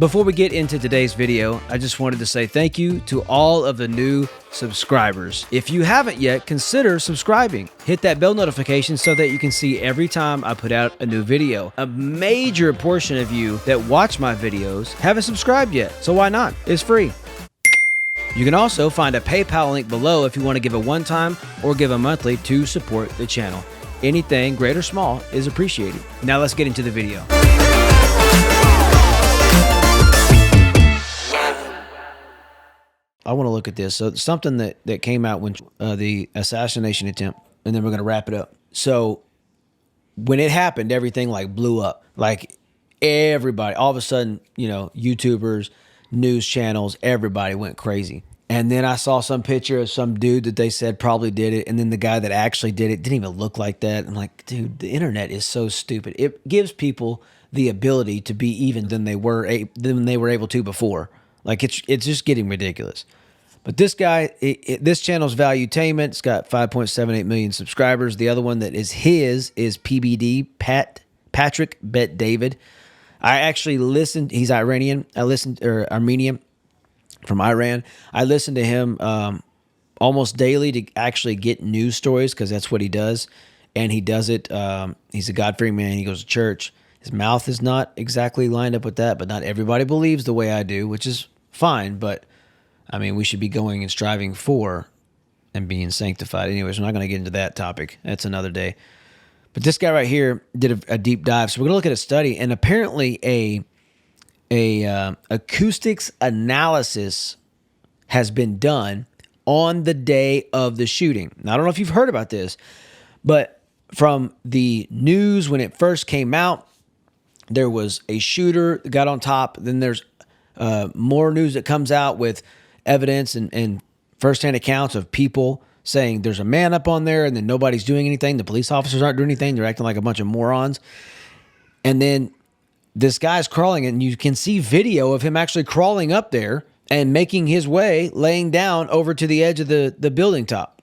Before we get into today's video, I just wanted to say thank you to all of the new subscribers. If you haven't yet, consider subscribing. Hit that bell notification so that you can see every time I put out a new video. A major portion of you that watch my videos haven't subscribed yet, so why not? It's free. You can also find a PayPal link below if you want to give a one-time or give a monthly to support the channel. Anything, great or small, is appreciated. Now let's get into the video. I want to look at this. So something that came out when the assassination attempt, and then we're going to wrap it up. So when it happened, everything like blew up. Like everybody, all of a sudden, you know, YouTubers, news channels, everybody went crazy. And then I saw some picture of some dude that they said probably did it. And then the guy that actually did it didn't even look like that. I'm like, dude, the internet is so stupid. It gives people the ability to be even than they were able to before. Like it's just getting ridiculous. But this guy, this channel's Valuetainment. It's got 5.78 million subscribers. The other one that is his is PBD, Patrick Bet David. I actually listened. He's Iranian. Armenian from Iran. I listen to him almost daily to actually get news stories because that's what he does. And he does it. He's a God-fearing man. He goes to church. His mouth is not exactly lined up with that, but not everybody believes the way I do, which is fine. But I mean, we should be going and striving for and being sanctified. Anyways, we're not going to get into that topic. That's another day. But this guy right here did a deep dive. So we're going to look at a study, and apparently a acoustics analysis has been done on the day of the shooting. Now, I don't know if you've heard about this, but from the news when it first came out, there was a shooter that got on top. Then there's more news that comes out with evidence and firsthand accounts of people saying there's a man up on there and then nobody's doing anything. The police officers aren't doing anything. They're acting like a bunch of morons. And then this guy's crawling, and you can see video of him actually crawling up there and making his way, laying down over to the edge of the building top.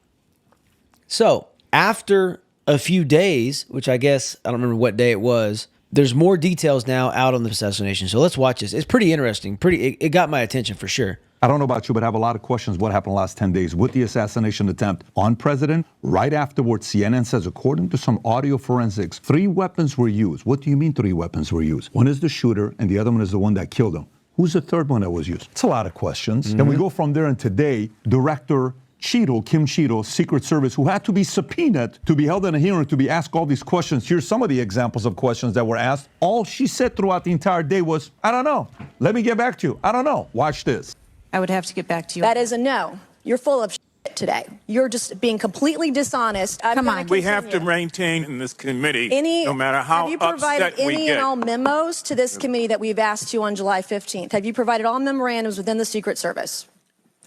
So after a few days, which I guess, I don't remember what day it was, there's more details now out on the assassination. So let's watch this. It's pretty interesting. It got my attention for sure. I don't know about you, but I have a lot of questions. What happened the last 10 days with the assassination attempt on president? Right afterwards, CNN says, according to some audio forensics, 3 weapons were used. What do you mean 3 weapons were used? One is the shooter, and the other one is the one that killed him. Who's the third one that was used? It's a lot of questions. And we go from there, and today, Director Cheadle, Kim Cheadle, Secret Service, who had to be subpoenaed to be held in a hearing to be asked all these questions. Here's some of the examples of questions that were asked. All she said throughout the entire day was, I don't know. Let me get back to you. I don't know. Watch this. I would have to get back to you. That is a no. You're full of shit today. You're just being completely dishonest. Come on. We have to maintain in this committee, no matter how have you provided upset we any get. and all memos to this committee that we've asked you on July 15th? Have you provided all memorandums within the Secret Service?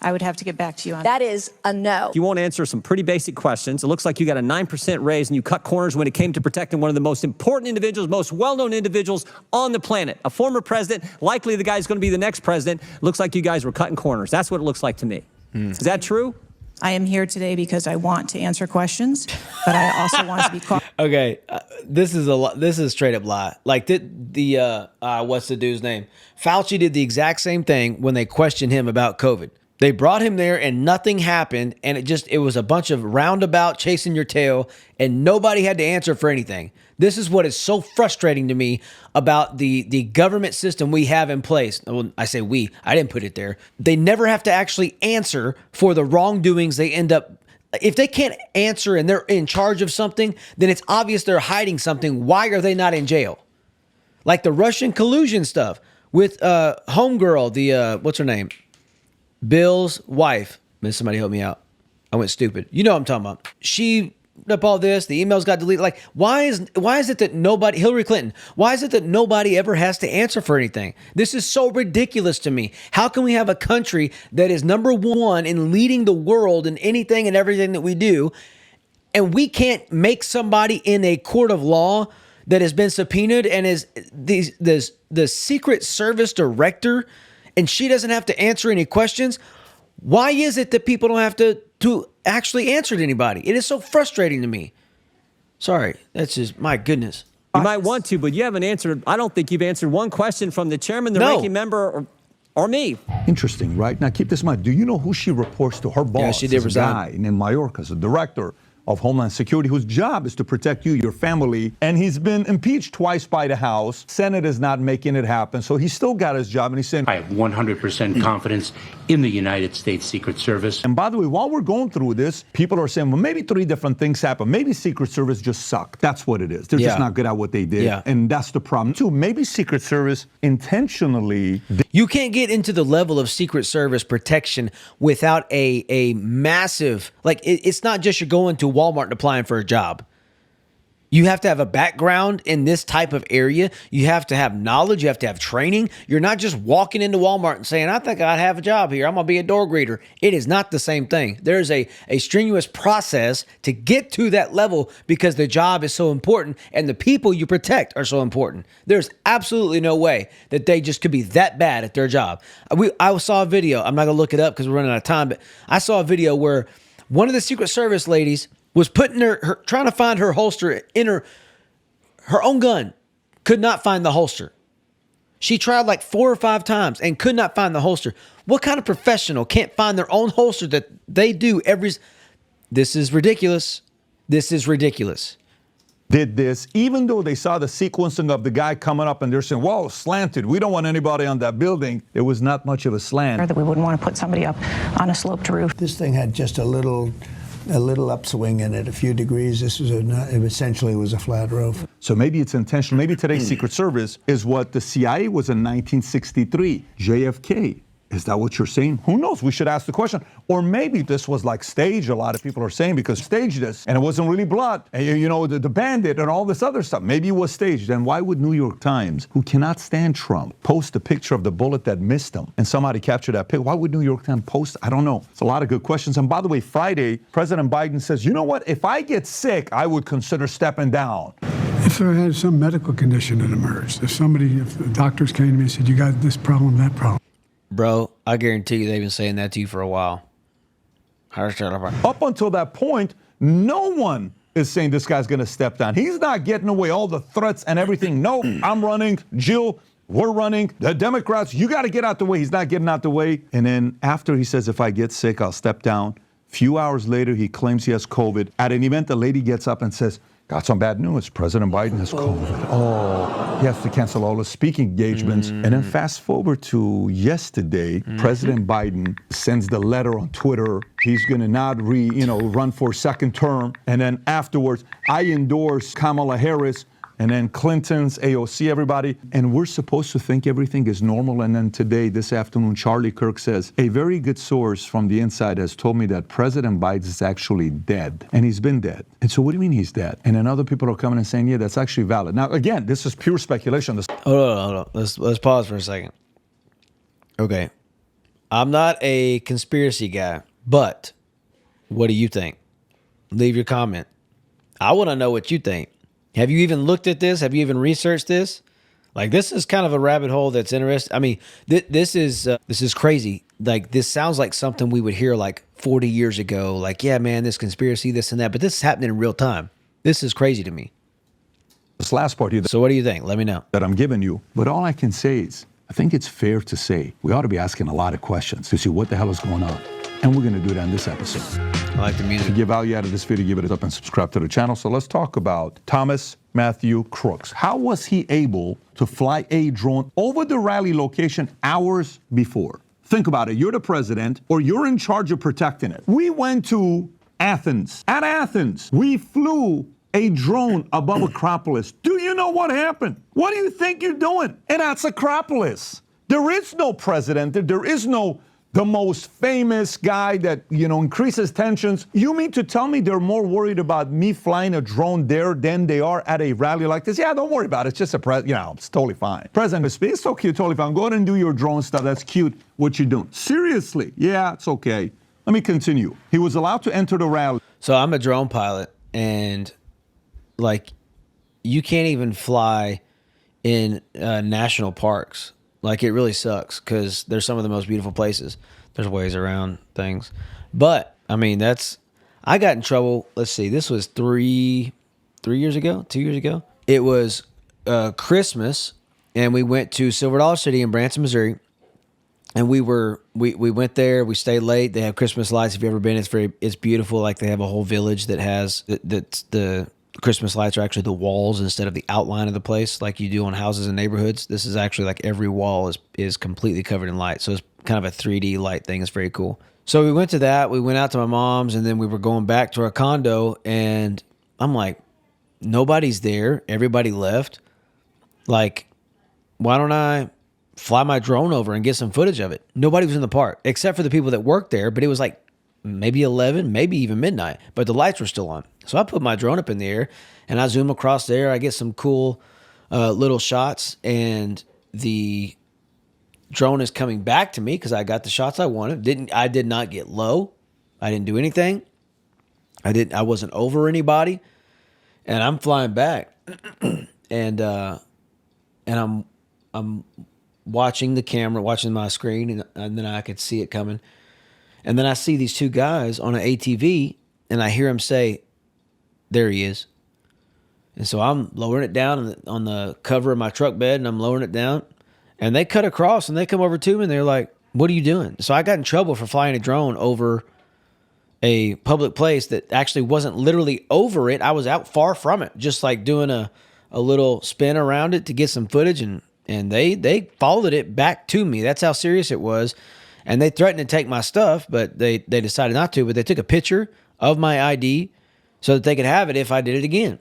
I would have to get back to you on that. Is a no. You won't answer some pretty basic questions. It looks like you got a 9% raise and you cut corners when it came to protecting one of the most important individuals, most well-known individuals on the planet. A former president, likely the guy who's going to be the next president. Looks like you guys were cutting corners. That's what it looks like to me. Is that true? I am here today because I want to answer questions, but I also want to be called. Okay, this is a straight up lie. Like what's the dude's name? Fauci did the exact same thing when they questioned him about COVID. They brought him there and nothing happened, and it was a bunch of roundabout chasing your tail, and nobody had to answer for anything. This is what is so frustrating to me about the government system we have in place. Well, I say we. I didn't put it there. They never have to actually answer for the wrongdoings they end up. If they can't answer and they're in charge of something, then it's obvious they're hiding something. Why are they not in jail? Like the Russian collusion stuff with Homegirl, the what's her name? Bill's wife. Man, somebody help me out. I went stupid. You know what I'm talking about. She up all this. The emails got deleted. Like, why is it that nobody, Hillary Clinton, why is it that nobody ever has to answer for anything? This is so ridiculous to me. How can we have a country that is number one in leading the world in anything and everything that we do, and we can't make somebody in a court of law that has been subpoenaed and is the Secret Service director, and she doesn't have to answer any questions? Why is it that people don't have to actually answer to anybody? It is so frustrating to me. Sorry, that's just, my goodness. You might want to, but you haven't answered. I don't think you've answered one question from the chairman, the No. ranking member, or me. Interesting, right? Now, keep this in mind. Do you know who she reports to? Her boss she did is a resign. guy named Mayorkas, a director of Homeland Security, whose job is to protect you, your family, and he's been impeached twice by the House. Senate is not making it happen, so he's still got his job, and he's saying, I have 100% confidence in the United States Secret Service. and by the way, while we're going through this, people are saying, well, maybe three different things happen. Maybe Secret Service just sucked. That's what it is. They're just not good at what they did, and that's the problem. Two, maybe Secret Service intentionally... You can't get into the level of Secret Service protection without a massive, like, it's not just you're going to Walmart and applying for a job. You have to have a background in this type of area. You have to have knowledge. You have to have training. You're not just walking into Walmart and saying, I think I have a job here. I'm going to be a door greeter. It is not the same thing. There's a strenuous process to get to that level because the job is so important and the people you protect are so important. There's absolutely no way that they just could be that bad at their job. I saw a video. I'm not going to look it up because we're running out of time, but I saw a video where one of the Secret Service ladies was putting her trying to find her holster in her own gun, could not find the holster. She tried like 4 or 5 times and could not find the holster. What kind of professional can't find their own holster that they do every... This is ridiculous. This is ridiculous. Did this, even though they saw the sequencing of the guy coming up and they're saying, whoa, slanted. We don't want anybody on that building. There was not much of a slant. That we wouldn't want to put somebody up on a sloped roof. This thing had just a little upswing in it, a few degrees. This was it essentially was a flat roof. So maybe it's intentional. Maybe today's Secret Service is what the CIA was in 1963. JFK. Is that what you're saying? Who knows? We should ask the question. Or maybe this was like staged, a lot of people are saying, because staged this, and it wasn't really blood, and you know, the bandit and all this other stuff. Maybe it was staged. Then why would New York Times, who cannot stand Trump, post a picture of the bullet that missed him, and somebody captured that picture? Why would New York Times post? I don't know. It's a lot of good questions. And by the way, Friday, President Biden says, you know what? If I get sick, I would consider stepping down. If there had some medical condition that emerged, if the doctors came to me and said, you got this problem, that problem. Bro, I guarantee you they've been saying that to you for a while. Up until that point, no one is saying this guy's going to step down. He's not getting away all the threats and everything. No, I'm running. Jill, we're running. The Democrats, you got to get out the way. He's not getting out the way. And then after he says, if I get sick, I'll step down. Few hours later, he claims he has COVID. At an event, the lady gets up and says, got some bad news. President Biden has COVID. Oh, he has to cancel all his speaking engagements. And then fast forward to yesterday, President Biden sends the letter on Twitter. He's going to not run for a second term. And then afterwards, I endorse Kamala Harris. And then Clinton's, AOC, everybody. And we're supposed to think everything is normal. And then today, this afternoon, Charlie Kirk says, a very good source from the inside has told me that President Biden is actually dead. And he's been dead. And so what do you mean he's dead? And then other people are coming and saying, yeah, that's actually valid. Now, again, this is pure speculation. Hold on. Let's pause for a second. Okay. I'm not a conspiracy guy, but what do you think? Leave your comment. I want to know what you think. Have you even looked at this? Have you even researched this? Like, this is kind of a rabbit hole that's interesting. I mean, this is crazy. Like, this sounds like something we would hear like 40 years ago. Like, yeah, man, this conspiracy, this and that. But this is happening in real time. This is crazy to me. This last part here. So what do you think? Let me know. That I'm giving you. But all I can say is, I think it's fair to say we ought to be asking a lot of questions to see what the hell is going on. And we're going to do that in this episode. I like the music. If you get value out of this video, give it a thumbs up and subscribe to the channel. So let's talk about Thomas Matthew Crooks. How was he able to fly a drone over the rally location hours before? Think about it. You're the president, or you're in charge of protecting it. We went to Athens. At Athens, we flew a drone above Acropolis. Do you know what happened? What do you think you're doing? And that's Acropolis. There is no president. There is no the most famous guy that, increases tensions. You mean to tell me they're more worried about me flying a drone there than they are at a rally like this? Yeah, don't worry about it. It's just it's totally fine. President, it's so cute, totally fine. Go ahead and do your drone stuff. That's cute, what you're doing. Seriously, yeah, it's okay. Let me continue. He was allowed to enter the rally. So I'm a drone pilot, and like, you can't even fly in national parks. Like, it really sucks because there's some of the most beautiful places. There's ways around things. But, I mean, I got in trouble. Let's see. This was 3 years ago, 2 years ago. it was Christmas, and we went to Silver Dollar City in Branson, Missouri. And we went there. We stayed late. They have Christmas lights. If you've ever been, it's beautiful. Like they have a whole village that has the Christmas lights are actually the walls instead of the outline of the place, like you do on houses and neighborhoods. This is actually like every wall is completely covered in light. So it's kind of a 3D light thing. It's very cool. So we went to that. We went out to my mom's, and then we were going back to our condo. And I'm like, nobody's there. Everybody left. Like, why don't I fly my drone over and get some footage of it? Nobody was in the park except for the people that worked there, but it was like maybe 11, maybe even midnight, but the lights were still on. So I put my drone up in the air and I zoom across there. I get some cool little shots, and the drone is coming back to me because I got the shots I wanted. I did not get low. I didn't do anything. I wasn't over anybody, and I'm flying back and I'm watching the camera, watching my screen, and then I could see it coming. And then I see these two guys on an ATV, and I hear them say, "There he is." And so I'm lowering it down on the cover of my truck bed, and I'm lowering it down. And they cut across, and they come over to me, and they're like, "What are you doing?" So I got in trouble for flying a drone over a public place that actually wasn't literally over it. I was out far from it, just like doing a little spin around it to get some footage, and they followed it back to me. That's how serious it was. And they threatened to take my stuff, but they decided not to. But they took a picture of my ID so that they could have it if I did it again.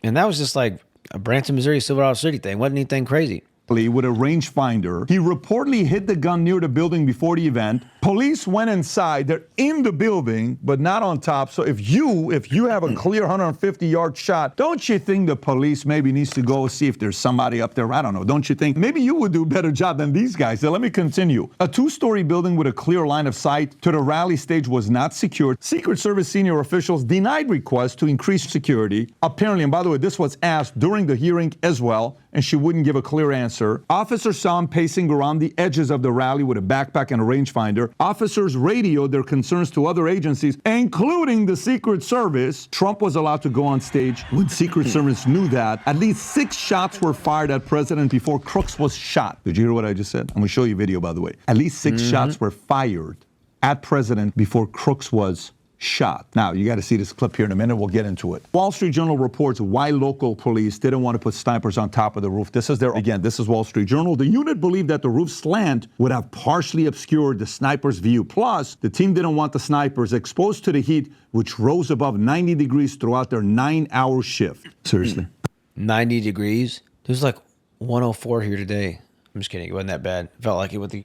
And that was just like a Branson, Missouri, Silver Dollar City thing. Wasn't anything crazy. With a rangefinder. He reportedly hid the gun near the building before the event. Police went inside. They're in the building, but not on top. So if you have a clear 150-yard shot, don't you think the police maybe needs to go see if there's somebody up there? I don't know. Don't you think? Maybe you would do a better job than these guys. So let me continue. A 2-story building with a clear line of sight to the rally stage was not secured. Secret Service senior officials denied requests to increase security. Apparently, and by the way, this was asked during the hearing as well, and she wouldn't give a clear answer. Officers saw him pacing around the edges of the rally with a backpack and a rangefinder. Officers radioed their concerns to other agencies, including the Secret Service. Trump was allowed to go on stage. When Secret Service knew that, at least 6 shots were fired at President before Crooks was shot. Did you hear what I just said? I'm going to show you a video, by the way. At least 6 shots were fired at President before Crooks was shot. Now, you got to see this clip here in a minute. We'll get into it. Wall Street Journal reports why local police didn't want to put snipers on top of the roof. This is Wall Street Journal. The unit believed that the roof slant would have partially obscured the sniper's view. Plus, the team didn't want the snipers exposed to the heat, which rose above 90 degrees throughout their 9-hour shift. Seriously. 90 degrees? There's like 104 here today. I'm just kidding. It wasn't that bad. It felt like it with the...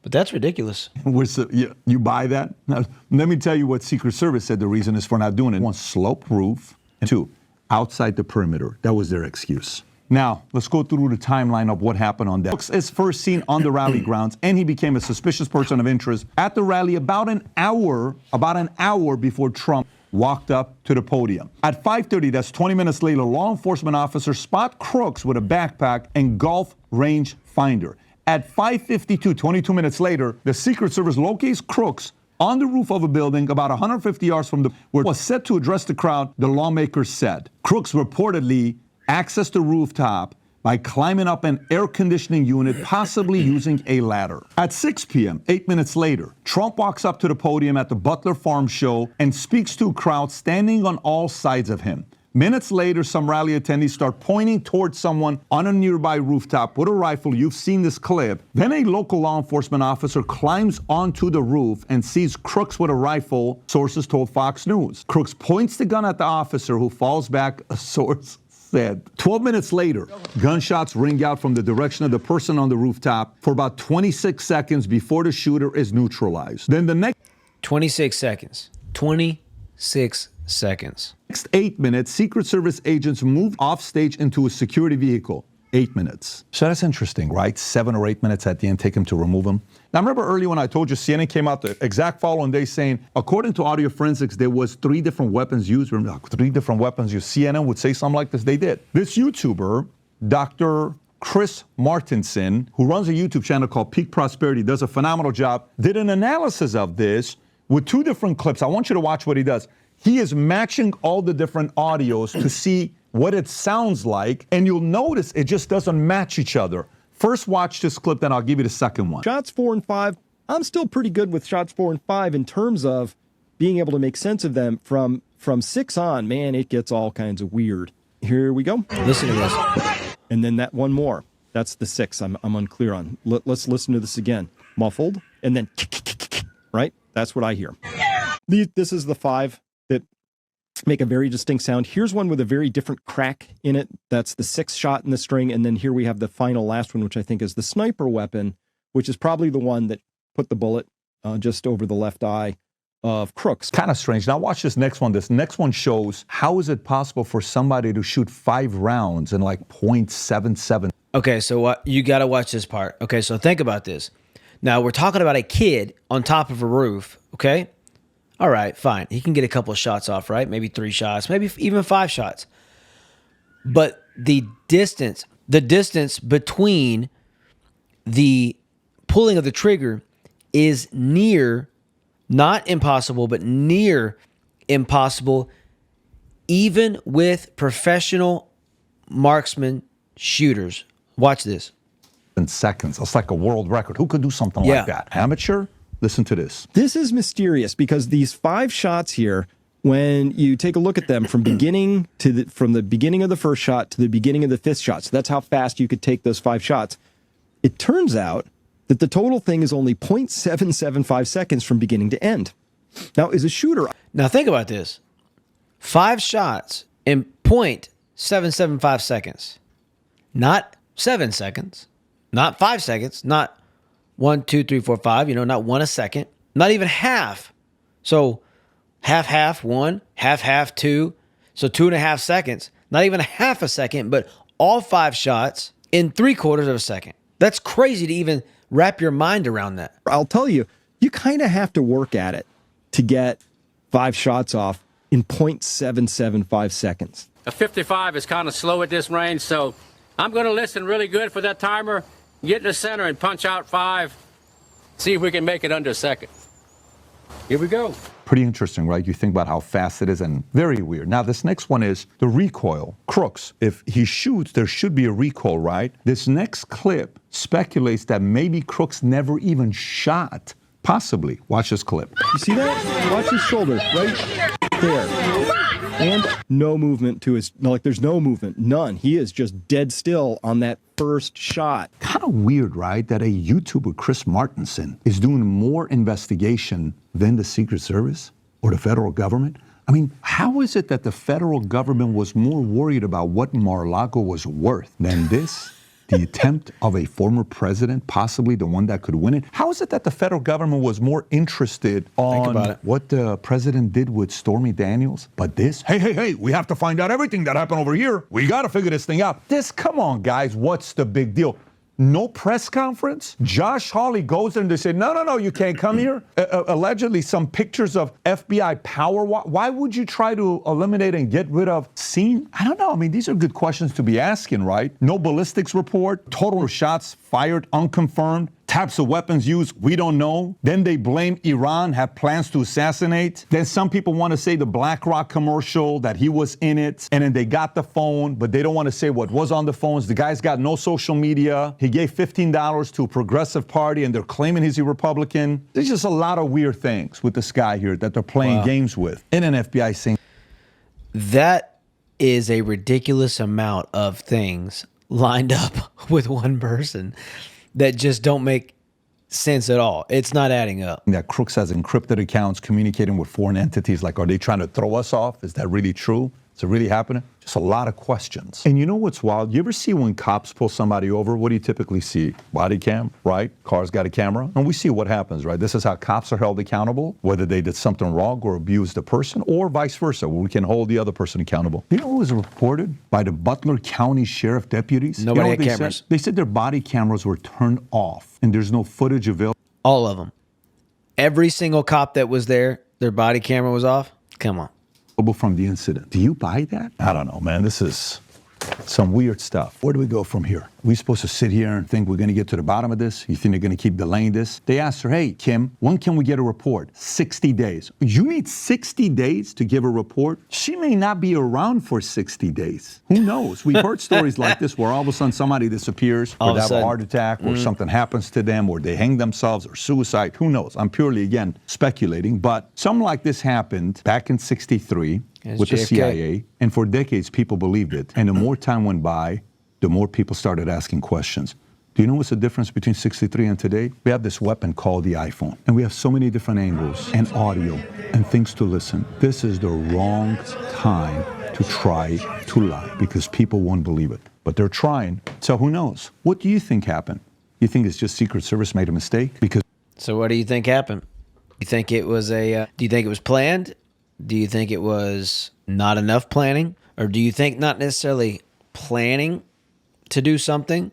But that's ridiculous. You buy that? Now, let me tell you what Secret Service said the reason is for not doing it. 1, slope roof, and 2, outside the perimeter. That was their excuse. Now, let's go through the timeline of what happened on that. Crooks is first seen on the rally grounds, and he became a suspicious person of interest at the rally about an hour before Trump walked up to the podium. At 5:30, that's 20 minutes later, law enforcement officers spot Crooks with a backpack and golf range finder. At 5:52, 22 minutes later, the Secret Service locates Crooks on the roof of a building about 150 yards from where it was set to address the crowd, the lawmakers said. Crooks reportedly accessed the rooftop by climbing up an air conditioning unit, possibly using a ladder. At 6 p.m., 8 minutes later, Trump walks up to the podium at the Butler Farm Show and speaks to a crowd standing on all sides of him. Minutes later, some rally attendees start pointing towards someone on a nearby rooftop with a rifle. You've seen this clip. Then a local law enforcement officer climbs onto the roof and sees Crooks with a rifle, sources told Fox News. Crooks points the gun at the officer, who falls back, a source said. 12 minutes later, gunshots ring out from the direction of the person on the rooftop for about 26 seconds before the shooter is neutralized. Then the next 26 seconds. 26 seconds. Next 8 minutes, Secret Service agents moved off stage into a security vehicle. 8 minutes. So that's interesting, right? 7 or 8 minutes at the end, take him to remove him. Now, remember earlier when I told you CNN came out the exact following day saying, according to audio forensics, there was 3 different weapons used. Remember, 3 different weapons used. CNN would say something like this. They did. This YouTuber, Dr. Chris Martinson, who runs a YouTube channel called Peak Prosperity, does a phenomenal job, did an analysis of this with 2 different clips. I want you to watch what he does. He is matching all the different audios to see what it sounds like, and you'll notice it just doesn't match each other. First watch this clip, then I'll give you the second one. Shots 4 and 5, I'm still pretty good with shots 4 and 5 in terms of being able to make sense of them. From 6 on, man, it gets all kinds of weird. Here we go. Listen to this. And then that one more. That's the 6 I'm unclear on. Let's listen to this again. Muffled, and then right? That's what I hear. This is the 5 that make a very distinct sound. Here's one with a very different crack in it. That's the 6th shot in the string. And then here we have the final last one, which I think is the sniper weapon, which is probably the one that put the bullet just over the left eye of Crooks. Kind of strange. Now watch this next one. This next one shows how is it possible for somebody to shoot 5 rounds in like 0.77. Okay, so what you got to watch this part. Okay, so think about this. Now we're talking about a kid on top of a roof. Okay, all right, fine. He can get a couple of shots off, right? Maybe 3 shots, maybe even 5 shots. But the distance between the pulling of the trigger is near, not impossible, but near impossible, even with professional marksman shooters. Watch this. In seconds. It's like a world record. Who could do something like that? Amateur? Listen to this. This is mysterious because these 5 shots here, when you take a look at them from beginning to from the beginning of the first shot to the beginning of the 5th shot, so that's how fast you could take those 5 shots. It turns out that the total thing is only 0.775 seconds from beginning to end. Now, as a shooter... Now, think about this. 5 shots in 0.775 seconds. Not 7 seconds. Not 5 seconds. Not 1, 2, 3, 4, 5. Not 1 a second. Not even half. So, half, 1. Half, 2. So, 2.5 seconds. Not even half a second, but all 5 shots in 3/4 of a second. That's crazy to even wrap your mind around that. I'll tell you, you kind of have to work at it to get 5 shots off in 0.775 seconds. A 55 is kind of slow at this range, so I'm going to listen really good for that timer, get in the center and punch out 5, see if we can make it under a second. Here we go. Pretty interesting, right? You think about how fast it is and very weird. Now, this next one is the recoil. Crooks, if he shoots, there should be a recoil, right? This next clip speculates that maybe Crooks never even shot. Possibly. Watch this clip. You see that? Watch his shoulder right there. And no movement to his, there's no movement, none. He is just dead still on that first shot. Kind of weird, right? That a YouTuber, Chris Martenson, is doing more investigation than the Secret Service or the federal government. I mean, how is it that the federal government was more worried about what Mar-a-Lago was worth than this? The attempt of a former president, possibly the one that could win it. How is it that the federal government was more interested on what the president did with Stormy Daniels? But this, hey, we have to find out everything that happened over here. We got to figure this thing out. Come on, guys, what's the big deal? No press conference? Josh Hawley goes there and they say, no, you can't come here. Allegedly, some pictures of FBI power. Why would you try to eliminate and get rid of scene? I don't know. I mean, these are good questions to be asking, right? No ballistics report, total shots fired, unconfirmed. Types of weapons used, we don't know. Then they blame Iran, have plans to assassinate. Then some people want to say the BlackRock commercial, that he was in it. And then they got the phone, but they don't want to say what was on the phones. The guy's got no social media. He gave $15 to a progressive party, and they're claiming he's a Republican. There's just a lot of weird things with this guy here that they're playing games with. And an FBI saying... That is a ridiculous amount of things lined up with one person that just don't make sense at all. It's not adding up. That Crooks has encrypted accounts communicating with foreign entities. Like, are they trying to throw us off? Is that really true? Is it really happening? Just a lot of questions. And you know what's wild? You ever see when cops pull somebody over, what do you typically see? Body cam, right? Car's got a camera. And we see what happens, right? This is how cops are held accountable, whether they did something wrong or abused a person, or vice versa, where we can hold the other person accountable. You know what was reported by the Butler County Sheriff deputies? Nobody had cameras. They said their body cameras were turned off, and there's no footage available. All of them. Every single cop that was there, their body camera was off. Come on. From the incident. Do you buy that? I don't know, man. This is Some weird stuff. Where do we go from here? We supposed to sit here and think we're going to get to the bottom of this? You think they're going to keep delaying this? They asked her, hey, Kim, when can we get a report? 60 days. You need 60 days to give a report? She may not be around for 60 days. Who knows? We've heard stories like this where all of a sudden somebody disappears, or they have a heart attack, or something happens to them, or they hang themselves, or suicide. Who knows? I'm purely, again, speculating. But something like this happened back in '63 with the CIA, and for decades people believed it. And the more time went by, the more people started asking questions. Do you know what's the difference between '63 and today? We have this weapon called the iPhone, and we have so many different angles and audio and things to listen. This is the wrong time to try to lie, because people won't believe it. But they're trying, so who knows? What do you think happened? You think it's just Secret Service made a mistake? Because So what do you think happened? You think it was do you think it was planned? Do you think it was not enough planning? Or do you think not necessarily planning to do something,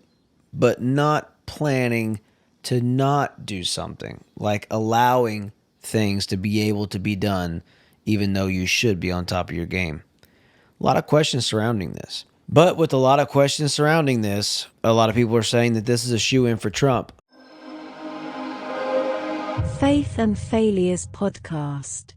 but not planning to not do something? Like allowing things to be able to be done, even though you should be on top of your game. A lot of questions surrounding this. But with a lot of questions surrounding this, a lot of people are saying that this is a shoe-in for Trump. Faith and Failures Podcast.